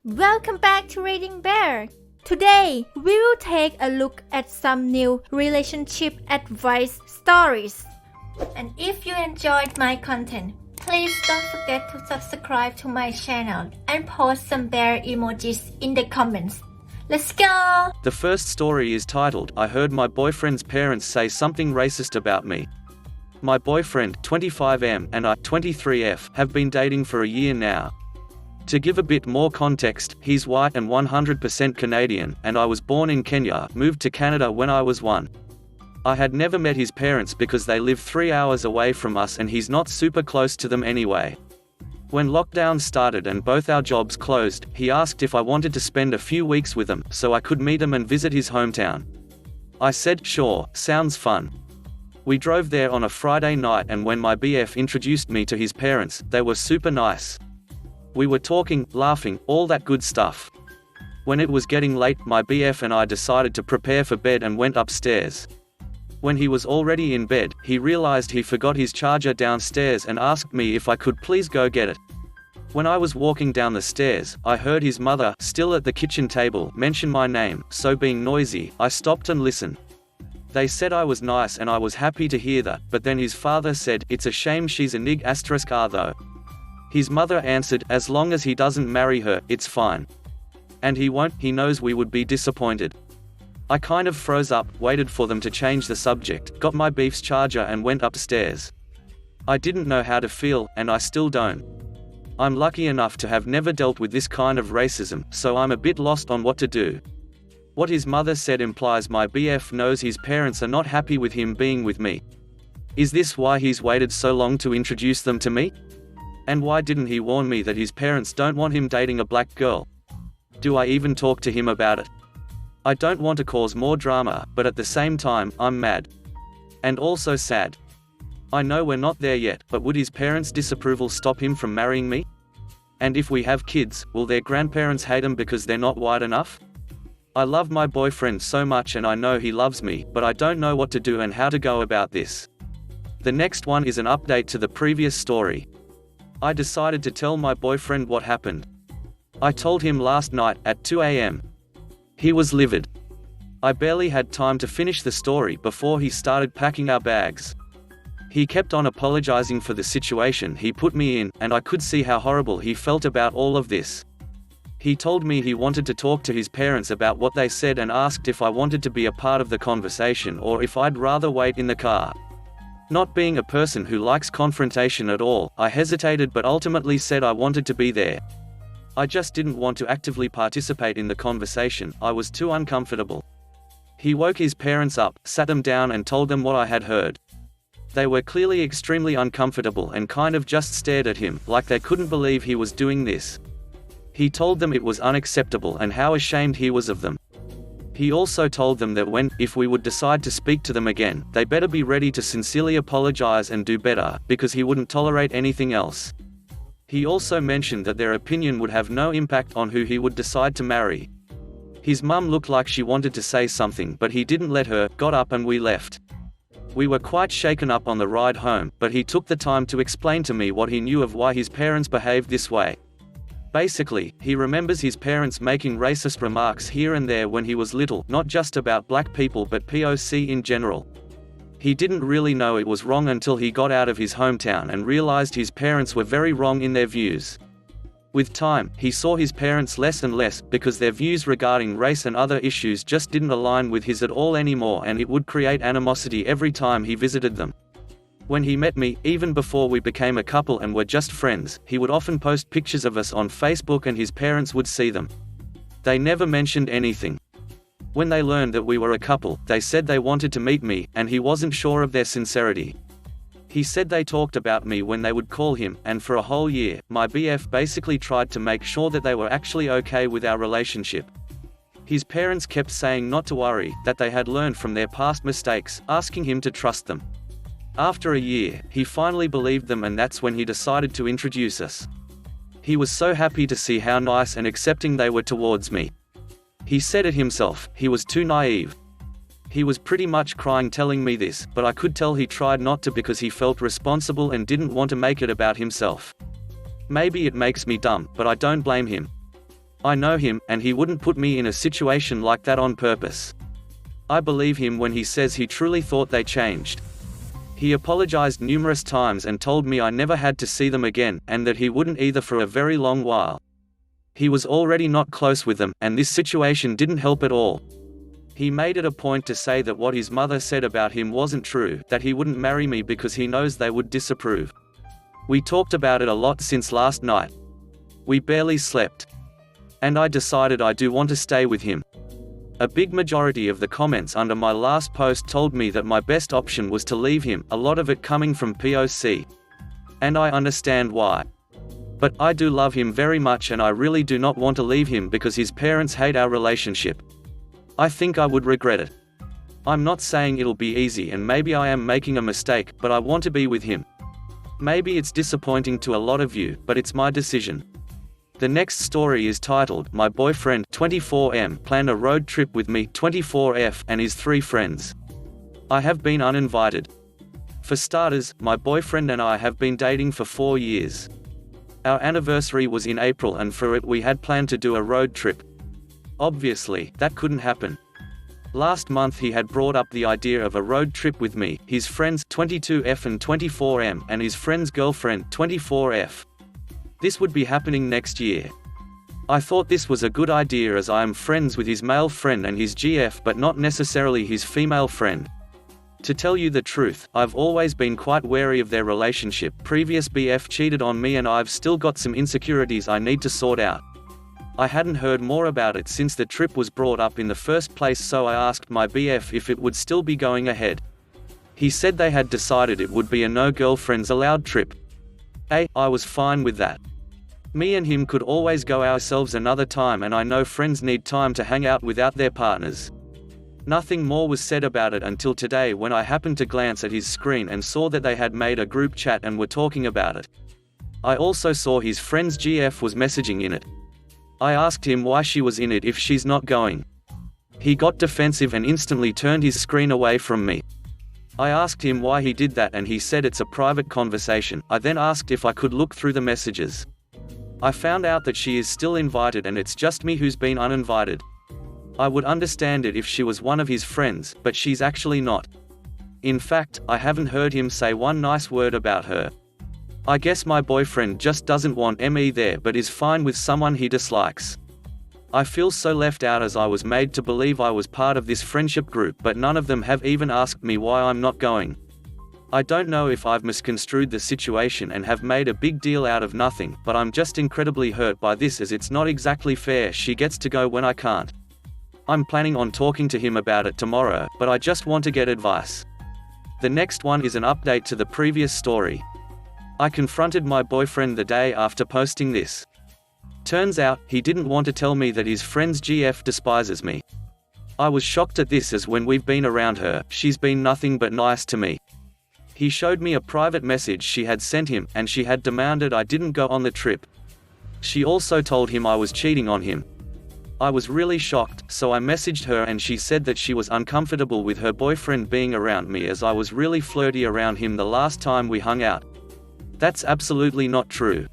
Welcome back to Reading Bear. Today, we will take a look at some new relationship advice stories. And if you enjoyed my content, please don't forget to subscribe to my channel and post some bear emojis in the comments. Let's go! The first story is titled, I heard my boyfriend's parents say something racist about me. My boyfriend, 25M, and I, 23F, have been dating for a year now. To give a bit more context, he's white and 100% Canadian, and I was born in Kenya, moved to Canada when I was 1. I had never met his parents because they live 3 hours away from us and he's not super close to them anyway. When lockdown started and both our jobs closed, he asked if I wanted to spend a few weeks with him, so I could meet him and visit his hometown. I said, sure, sounds fun. We drove there on a Friday night, and when my BF introduced me to his parents, they were super nice. We were talking, laughing, all that good stuff. When it was getting late, my BF and I decided to prepare for bed and went upstairs. When he was already in bed, he realized he forgot his charger downstairs and asked me if I could please go get it. When I was walking down the stairs, I heard his mother, still at the kitchen table, mention my name, so being noisy, I stopped and listened. They said I was nice and I was happy to hear that, but then his father said, it's a shame she's a nig*** though. His mother answered, as long as he doesn't marry her, it's fine. And he won't, he knows we would be disappointed. I kind of froze up, waited for them to change the subject, got my beef's charger and went upstairs. I didn't know how to feel, and I still don't. I'm lucky enough to have never dealt with this kind of racism, so I'm a bit lost on what to do. What his mother said implies my BF knows his parents are not happy with him being with me. Is this why he's waited so long to introduce them to me? And why didn't he warn me that his parents don't want him dating a black girl? Do I even talk to him about it? I don't want to cause more drama, but at the same time, I'm mad. And also sad. I know we're not there yet, but would his parents' disapproval stop him from marrying me? And if we have kids, will their grandparents hate them because they're not white enough? I love my boyfriend so much and I know he loves me, but I don't know what to do and how to go about this. The next one is an update to the previous story. I decided to tell my boyfriend what happened. I told him last night, at 2 a.m. He was livid. I barely had time to finish the story before he started packing our bags. He kept on apologizing for the situation he put me in, and I could see how horrible he felt about all of this. He told me he wanted to talk to his parents about what they said and asked if I wanted to be a part of the conversation or if I'd rather wait in the car. Not being a person who likes confrontation at all, I hesitated but ultimately said I wanted to be there. I just didn't want to actively participate in the conversation, I was too uncomfortable. He woke his parents up, sat them down and told them what I had heard. They were clearly extremely uncomfortable and kind of just stared at him, like they couldn't believe he was doing this. He told them it was unacceptable and how ashamed he was of them. He also told them that if we would decide to speak to them again, they better be ready to sincerely apologize and do better, because he wouldn't tolerate anything else. He also mentioned that their opinion would have no impact on who he would decide to marry. His mum looked like she wanted to say something but he didn't let her, got up and we left. We were quite shaken up on the ride home, but he took the time to explain to me what he knew of why his parents behaved this way. Basically, he remembers his parents making racist remarks here and there when he was little, not just about black people but POC in general. He didn't really know it was wrong until he got out of his hometown and realized his parents were very wrong in their views. With time, he saw his parents less and less, because their views regarding race and other issues just didn't align with his at all anymore, and it would create animosity every time he visited them. When he met me, even before we became a couple and were just friends, he would often post pictures of us on Facebook and his parents would see them. They never mentioned anything. When they learned that we were a couple, they said they wanted to meet me, and he wasn't sure of their sincerity. He said they talked about me when they would call him, and for a whole year, my BF basically tried to make sure that they were actually okay with our relationship. His parents kept saying not to worry, that they had learned from their past mistakes, asking him to trust them. After a year, he finally believed them, and that's when he decided to introduce us. He was so happy to see how nice and accepting they were towards me. He said it himself, he was too naive. He was pretty much crying telling me this, but I could tell he tried not to because he felt responsible and didn't want to make it about himself. Maybe it makes me dumb, but I don't blame him. I know him, and he wouldn't put me in a situation like that on purpose. I believe him when he says he truly thought they changed. He apologized numerous times and told me I never had to see them again, and that he wouldn't either for a very long while. He was already not close with them, and this situation didn't help at all. He made it a point to say that what his mother said about him wasn't true, that he wouldn't marry me because he knows they would disapprove. We talked about it a lot since last night. We barely slept. And I decided I do want to stay with him. A big majority of the comments under my last post told me that my best option was to leave him, a lot of it coming from POC. And I understand why. But I do love him very much, and I really do not want to leave him because his parents hate our relationship. I think I would regret it. I'm not saying it'll be easy, and maybe I am making a mistake, but I want to be with him. Maybe it's disappointing to a lot of you, but it's my decision. The next story is titled, My Boyfriend 24M Planned a Road Trip with Me 24F and his 3 friends. I have been uninvited. For starters, my boyfriend and I have been dating for 4 years. Our anniversary was in April, and for it we had planned to do a road trip. Obviously, that couldn't happen. Last month he had brought up the idea of a road trip with me, his friends 22F and 24M, and his friend's girlfriend 24F. This would be happening next year. I thought this was a good idea as I am friends with his male friend and his GF, but not necessarily his female friend. To tell you the truth, I've always been quite wary of their relationship. Previous BF cheated on me and I've still got some insecurities I need to sort out. I hadn't heard more about it since the trip was brought up in the first place, so I asked my BF if it would still be going ahead. He said they had decided it would be a no girlfriends allowed trip. I was fine with that. Me and him could always go ourselves another time, and I know friends need time to hang out without their partners. Nothing more was said about it until today, when I happened to glance at his screen and saw that they had made a group chat and were talking about it. I also saw his friend's GF was messaging in it. I asked him why she was in it if she's not going. He got defensive and instantly turned his screen away from me. I asked him why he did that and he said it's a private conversation. I then asked if I could look through the messages. I found out that she is still invited and it's just me who's been uninvited. I would understand it if she was one of his friends, but she's actually not. In fact, I haven't heard him say one nice word about her. I guess my boyfriend just doesn't want me there, but is fine with someone he dislikes. I feel so left out as I was made to believe I was part of this friendship group, but none of them have even asked me why I'm not going. I don't know if I've misconstrued the situation and have made a big deal out of nothing, but I'm just incredibly hurt by this, as it's not exactly fair she gets to go when I can't. I'm planning on talking to him about it tomorrow, but I just want to get advice. The next one is an update to the previous story. I confronted my boyfriend the day after posting this. Turns out, he didn't want to tell me that his friend's GF despises me. I was shocked at this, as when we've been around her, she's been nothing but nice to me. He showed me a private message she had sent him, and she had demanded I didn't go on the trip. She also told him I was cheating on him. I was really shocked, so I messaged her and she said that she was uncomfortable with her boyfriend being around me as I was really flirty around him the last time we hung out. That's absolutely not true.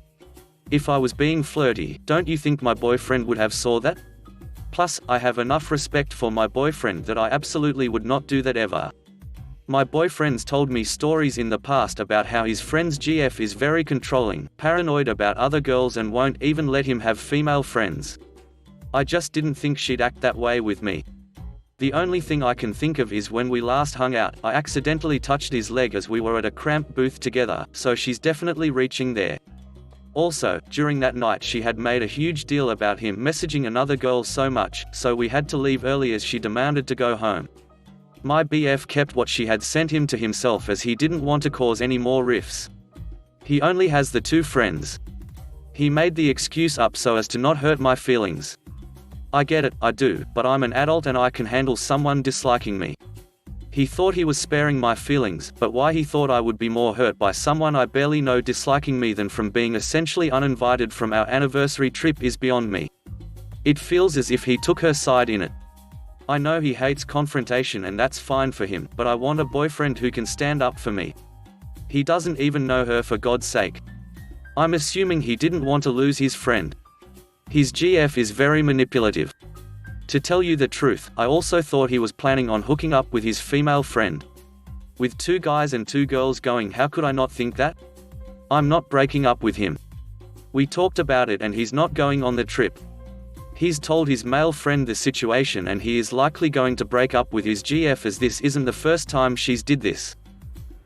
If I was being flirty, don't you think my boyfriend would have saw that? Plus, I have enough respect for my boyfriend that I absolutely would not do that ever. My boyfriend's told me stories in the past about how his friend's GF is very controlling, paranoid about other girls, and won't even let him have female friends. I just didn't think she'd act that way with me. The only thing I can think of is when we last hung out, I accidentally touched his leg as we were at a cramp booth together, so she's definitely reaching there. Also, during that night she had made a huge deal about him messaging another girl so much, so we had to leave early as she demanded to go home. My BF kept what she had sent him to himself as he didn't want to cause any more rifts. He only has the 2 friends. He made the excuse up so as to not hurt my feelings. I get it, I do, but I'm an adult and I can handle someone disliking me. He thought he was sparing my feelings, but why he thought I would be more hurt by someone I barely know disliking me than from being essentially uninvited from our anniversary trip is beyond me. It feels as if he took her side in it. I know he hates confrontation and that's fine for him, but I want a boyfriend who can stand up for me. He doesn't even know her, for God's sake. I'm assuming he didn't want to lose his friend. His GF is very manipulative. To tell you the truth, I also thought he was planning on hooking up with his female friend. With 2 guys and 2 girls going, how could I not think that? I'm not breaking up with him. We talked about it and he's not going on the trip. He's told his male friend the situation and he is likely going to break up with his GF, as this isn't the first time she's did this.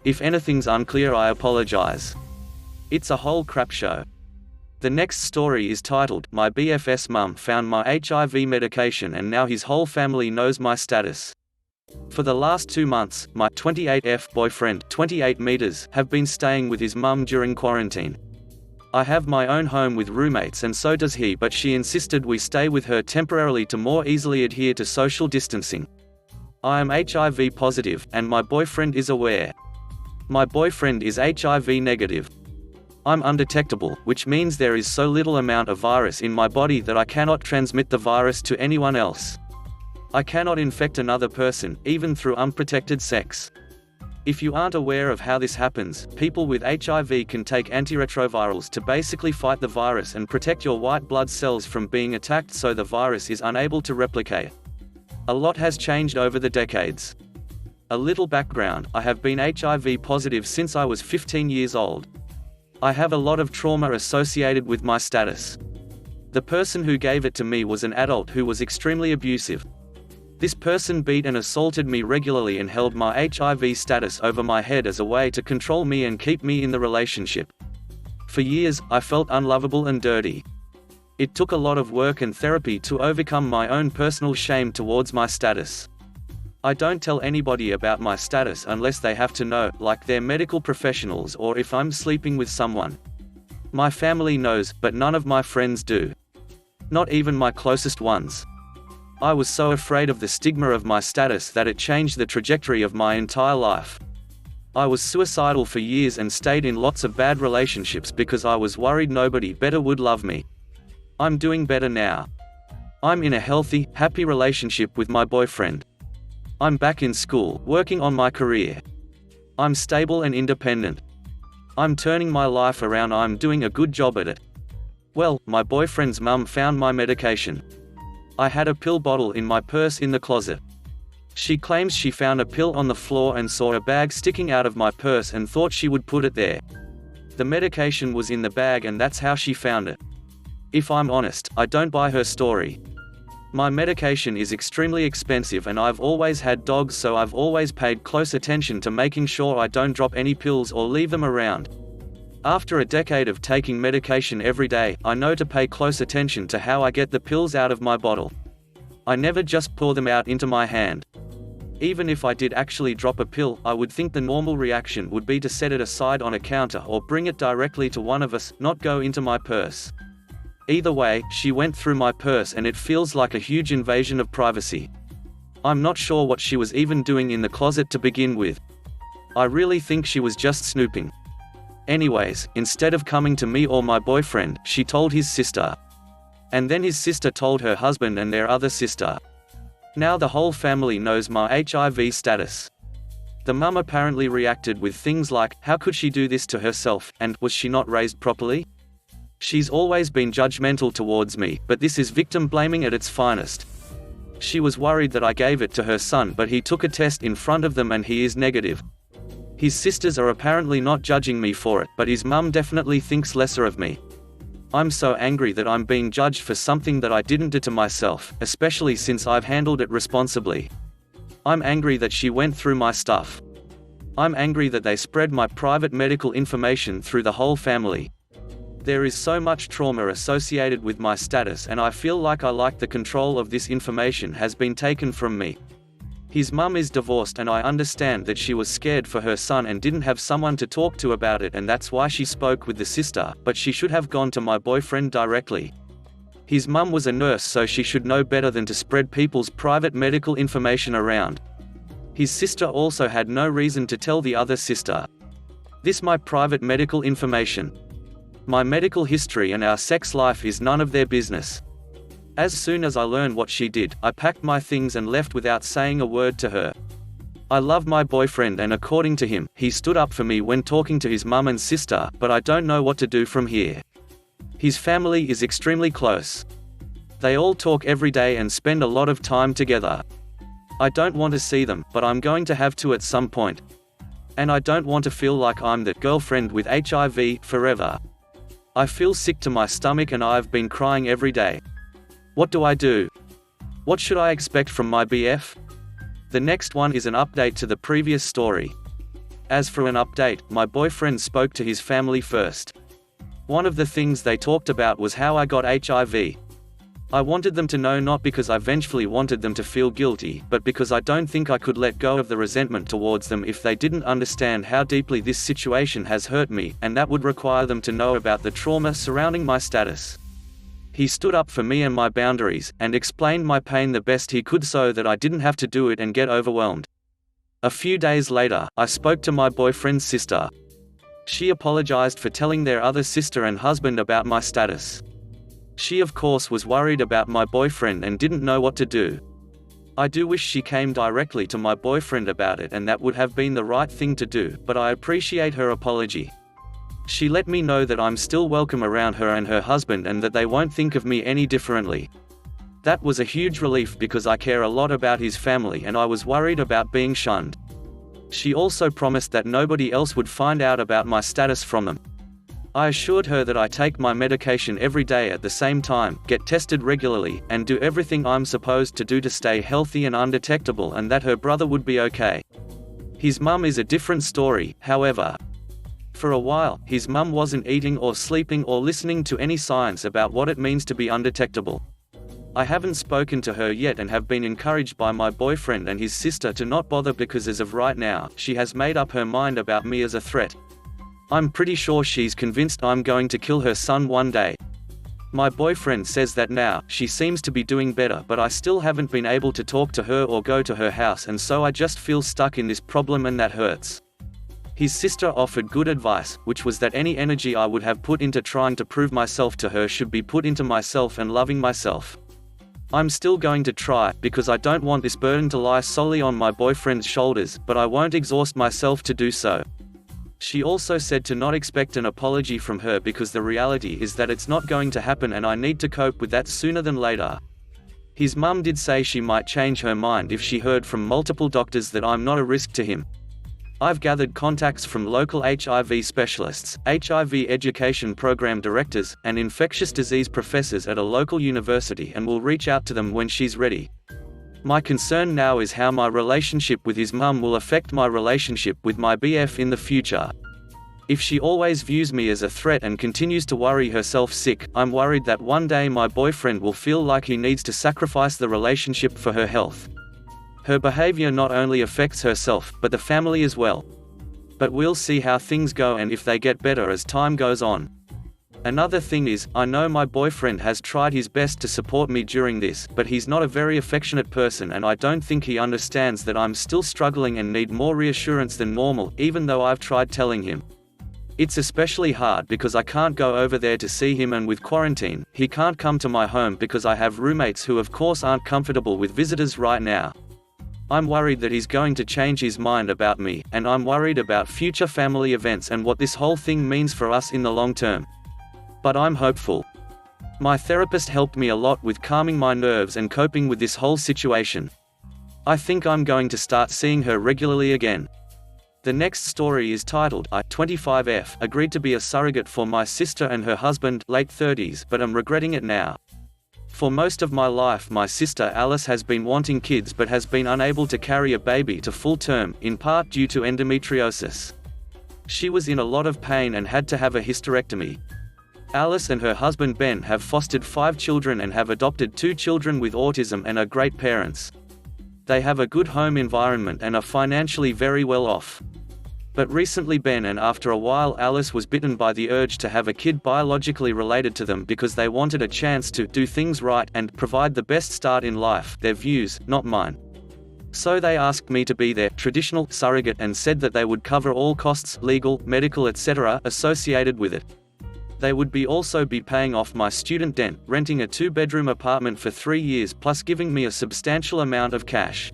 If anything's unclear, I apologize. It's a whole crap show. The next story is titled, My BFS Mum Found My HIV Medication and Now His Whole Family Knows My Status. For the last 2 months, my 28F boyfriend, 28 meters, have been staying with his mum during quarantine. I have my own home with roommates and so does he, but she insisted we stay with her temporarily to more easily adhere to social distancing. I am HIV positive, and my boyfriend is aware. My boyfriend is HIV negative. I'm undetectable, which means there is so little amount of virus in my body that I cannot transmit the virus to anyone else. I cannot infect another person, even through unprotected sex. If you aren't aware of how this happens, people with HIV can take antiretrovirals to basically fight the virus and protect your white blood cells from being attacked so the virus is unable to replicate. A lot has changed over the decades. A little background, I have been HIV positive since I was 15 years old. I have a lot of trauma associated with my status. The person who gave it to me was an adult who was extremely abusive. This person beat and assaulted me regularly and held my HIV status over my head as a way to control me and keep me in the relationship. For years, I felt unlovable and dirty. It took a lot of work and therapy to overcome my own personal shame towards my status. I don't tell anybody about my status unless they have to know, like they're medical professionals or if I'm sleeping with someone. My family knows, but none of my friends do. Not even my closest ones. I was so afraid of the stigma of my status that it changed the trajectory of my entire life. I was suicidal for years and stayed in lots of bad relationships because I was worried nobody better would love me. I'm doing better now. I'm in a healthy, happy relationship with my boyfriend. I'm back in school, working on my career. I'm stable and independent. I'm turning my life around. I'm doing a good job at it. Well, my boyfriend's mum found my medication. I had a pill bottle in my purse in the closet. She claims she found a pill on the floor and saw a bag sticking out of my purse and thought she would put it there. The medication was in the bag and that's how she found it. If I'm honest, I don't buy her story. My medication is extremely expensive and I've always had dogs, so I've always paid close attention to making sure I don't drop any pills or leave them around. After a decade of taking medication every day, I know to pay close attention to how I get the pills out of my bottle. I never just pour them out into my hand. Even if I did actually drop a pill, I would think the normal reaction would be to set it aside on a counter or bring it directly to one of us, not go into my purse. Either way, she went through my purse and it feels like a huge invasion of privacy. I'm not sure what she was even doing in the closet to begin with. I really think she was just snooping. Anyways, instead of coming to me or my boyfriend, she told his sister. And then his sister told her husband and their other sister. Now the whole family knows my HIV status. The mum apparently reacted with things like, how could she do this to herself, and was she not raised properly? She's always been judgmental towards me, but this is victim blaming at its finest. She was worried that I gave it to her son, but he took a test in front of them and he is negative. His sisters are apparently not judging me for it, but his mum definitely thinks lesser of me. I'm so angry that I'm being judged for something that I didn't do to myself, especially since I've handled it responsibly. I'm angry that she went through my stuff. I'm angry that they spread my private medical information through the whole family. There is so much trauma associated with my status and I feel like the control of this information has been taken from me. His mum is divorced and I understand that she was scared for her son and didn't have someone to talk to about it, and that's why she spoke with the sister, but she should have gone to my boyfriend directly. His mum was a nurse, so she should know better than to spread people's private medical information around. His sister also had no reason to tell the other sister. This my private medical information. My medical history and our sex life is none of their business. As soon as I learned what she did, I packed my things and left without saying a word to her. I love my boyfriend and according to him, he stood up for me when talking to his mum and sister, but I don't know what to do from here. His family is extremely close. They all talk every day and spend a lot of time together. I don't want to see them, but I'm going to have to at some point. And I don't want to feel like I'm that girlfriend with HIV forever. I feel sick to my stomach and I've been crying every day. What do I do? What should I expect from my BF? The next one is an update to the previous story. As for an update, my boyfriend spoke to his family first. One of the things they talked about was how I got HIV. I wanted them to know, not because I vengefully wanted them to feel guilty, but because I don't think I could let go of the resentment towards them if they didn't understand how deeply this situation has hurt me, and that would require them to know about the trauma surrounding my status. He stood up for me and my boundaries, and explained my pain the best he could so that I didn't have to do it and get overwhelmed. A few days later, I spoke to my boyfriend's sister. She apologized for telling their other sister and husband about my status. She of course was worried about my boyfriend and didn't know what to do. I do wish she came directly to my boyfriend about it, and that would have been the right thing to do, but I appreciate her apology. She let me know that I'm still welcome around her and her husband and that they won't think of me any differently. That was a huge relief because I care a lot about his family and I was worried about being shunned. She also promised that nobody else would find out about my status from them. I assured her that I take my medication every day at the same time, get tested regularly, and do everything I'm supposed to do to stay healthy and undetectable, and that her brother would be okay. His mum is a different story, however. For a while, his mum wasn't eating or sleeping or listening to any science about what it means to be undetectable. I haven't spoken to her yet and have been encouraged by my boyfriend and his sister to not bother because as of right now, she has made up her mind about me as a threat. I'm pretty sure she's convinced I'm going to kill her son one day. My boyfriend says that now, she seems to be doing better, but I still haven't been able to talk to her or go to her house, and so I just feel stuck in this problem and that hurts. His sister offered good advice, which was that any energy I would have put into trying to prove myself to her should be put into myself and loving myself. I'm still going to try, because I don't want this burden to lie solely on my boyfriend's shoulders, but I won't exhaust myself to do so. She also said to not expect an apology from her because the reality is that it's not going to happen and I need to cope with that sooner than later. His mum did say she might change her mind if she heard from multiple doctors that I'm not a risk to him. I've gathered contacts from local HIV specialists, HIV education program directors, and infectious disease professors at a local university and will reach out to them when she's ready. My concern now is how my relationship with his mum will affect my relationship with my BF in the future. If she always views me as a threat and continues to worry herself sick, I'm worried that one day my boyfriend will feel like he needs to sacrifice the relationship for her health. Her behavior not only affects herself, but the family as well. But we'll see how things go and if they get better as time goes on. Another thing is, I know my boyfriend has tried his best to support me during this, but he's not a very affectionate person and I don't think he understands that I'm still struggling and need more reassurance than normal, even though I've tried telling him. It's especially hard because I can't go over there to see him, and with quarantine, he can't come to my home because I have roommates who of course aren't comfortable with visitors right now. I'm worried that he's going to change his mind about me, and I'm worried about future family events and what this whole thing means for us in the long term. But I'm hopeful. My therapist helped me a lot with calming my nerves and coping with this whole situation. I think I'm going to start seeing her regularly again. The next story is titled, I, 25F, agreed to be a surrogate for my sister and her husband, late 30s, but am regretting it now. For most of my life my sister Alice has been wanting kids but has been unable to carry a baby to full term, in part due to endometriosis. She was in a lot of pain and had to have a hysterectomy. Alice and her husband Ben have fostered 5 children and have adopted 2 children with autism and are great parents. They have a good home environment and are financially very well off. But recently Ben and after a while Alice was bitten by the urge to have a kid biologically related to them because they wanted a chance to do things right and provide the best start in life, their views, not mine. So they asked me to be their traditional surrogate and said that they would cover all costs, legal, medical, etc. associated with it. They would also be paying off my student debt, renting a 2-bedroom apartment for 3 years plus giving me a substantial amount of cash.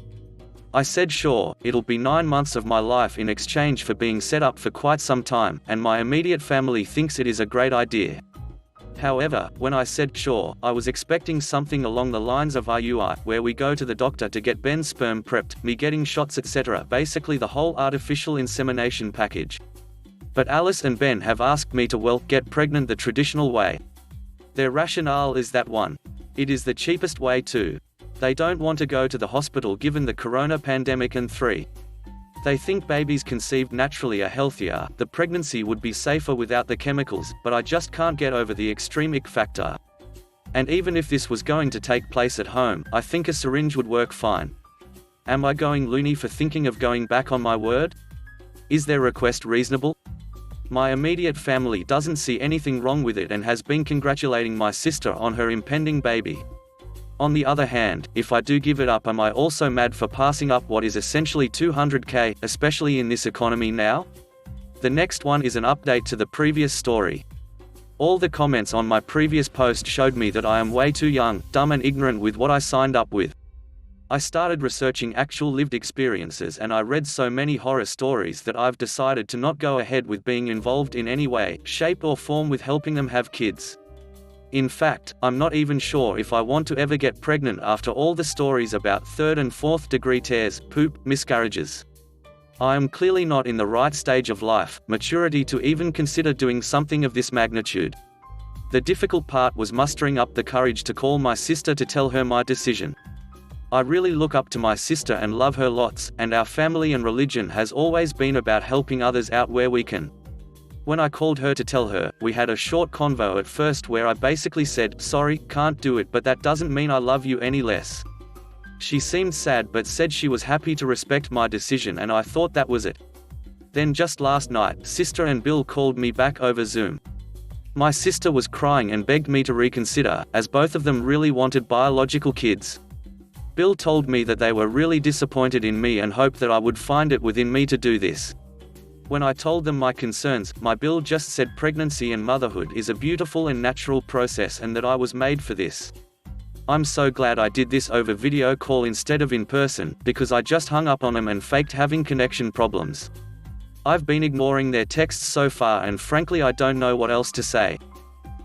I said sure, it'll be 9 months of my life in exchange for being set up for quite some time, and my immediate family thinks it is a great idea. However, when I said sure, I was expecting something along the lines of IUI, where we go to the doctor to get Ben's sperm prepped, me getting shots etc. Basically the whole artificial insemination package. But Alice and Ben have asked me to, well, get pregnant the traditional way. Their rationale is that 1. It is the cheapest way, 2. They don't want to go to the hospital given the corona pandemic, and 3. They think babies conceived naturally are healthier, the pregnancy would be safer without the chemicals, but I just can't get over the extreme ick factor. And even if this was going to take place at home, I think a syringe would work fine. Am I going loony for thinking of going back on my word? Is their request reasonable? My immediate family doesn't see anything wrong with it and has been congratulating my sister on her impending baby. On the other hand, if I do give it up, am I also mad for passing up what is essentially $200K, especially in this economy now? The next one is an update to the previous story. All the comments on my previous post showed me that I am way too young, dumb and ignorant with what I signed up with. I started researching actual lived experiences and I read so many horror stories that I've decided to not go ahead with being involved in any way, shape or form with helping them have kids. In fact, I'm not even sure if I want to ever get pregnant after all the stories about 3rd and 4th degree tears, poop, miscarriages. I am clearly not in the right stage of life, maturity to even consider doing something of this magnitude. The difficult part was mustering up the courage to call my sister to tell her my decision. I really look up to my sister and love her lots, and our family and religion has always been about helping others out where we can. When I called her to tell her, we had a short convo at first where I basically said, sorry, can't do it, but that doesn't mean I love you any less. She seemed sad but said she was happy to respect my decision, and I thought that was it. Then just last night, sister and Bill called me back over Zoom. My sister was crying and begged me to reconsider, as both of them really wanted biological kids. Bill told me that they were really disappointed in me and hoped that I would find it within me to do this. When I told them my concerns, my Bill just said pregnancy and motherhood is a beautiful and natural process and that I was made for this. I'm so glad I did this over video call instead of in person, because I just hung up on them and faked having connection problems. I've been ignoring their texts so far and frankly I don't know what else to say.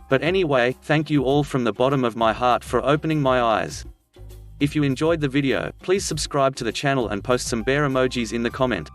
But anyway, thank you all from the bottom of my heart for opening my eyes. If you enjoyed the video, please subscribe to the channel and post some bear emojis in the comment.